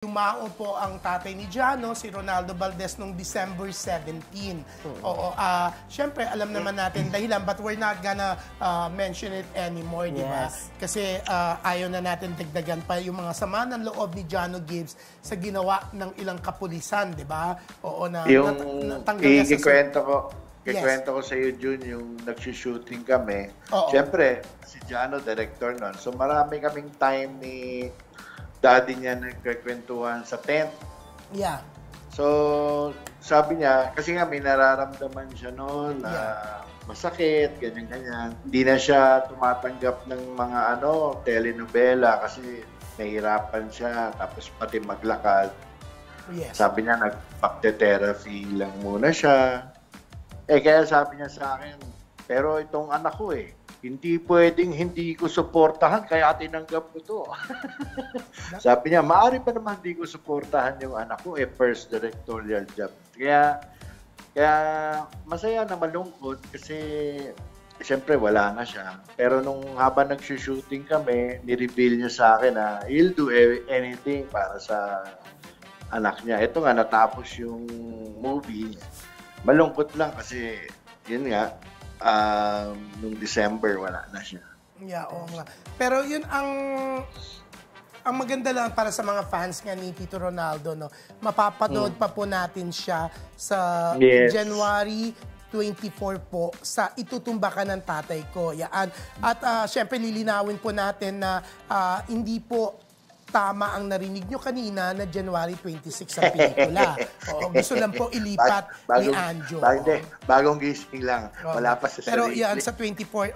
Yumao po ang tatay ni Gianno, si Ronaldo Valdez, noong December 17. Oo, syempre, alam naman natin dahilan, but we're not gonna mention it anymore, di ba? Kasi ayaw na natin dagdagan pa yung mga sama ng loob ni Gianno Gibbs sa ginawa ng ilang kapulisan, di ba? Oo, na natanggal niya sa... Kikwento ko sa iyo, Jun, yung nag-shooting kami. Siyempre, si Gianno, director nun. So, marami kaming time ni daddy niya nagkikwentuhan sa tent. Yeah. So, sabi niya, kasi nga may nararamdaman siya noon na masakit, ganyan-ganyan. Hindi na siya tumatanggap ng mga telenovela kasi nahihirapan siya, tapos pati maglakad. Yes. Sabi niya, nag-therapy lang muna siya. Kaya sabi niya sa akin, pero itong anak ko hindi pwedeng hindi ko suportahan, kaya tinanggap ko to. Sabi niya, maaari pa naman hindi ko suportahan yung anak ko, first directorial job. Kaya masaya na malungkot kasi siyempre wala na siya. Pero nung habang nag-shooting kami, ni-reveal niya sa akin na he'll do anything para sa anak niya. Ito nga, natapos yung movie. Malungkot lang kasi, yun nga, nung December, wala na siya. Yeah, oo nga. Pero yun ang maganda lang para sa mga fans nga ni Tito Ronaldo, no? Mapapanood pa po natin siya sa January 24 po sa Itutumba Ka ng Tatay Ko. Yan. At syempre lilinawin po natin na hindi po tama ang narinig nyo kanina na January 26 ang pelikula. Gusto lang po ilipat ni Anjo. Bagong gising lang. Wala pa sa Pero yan, sa 24,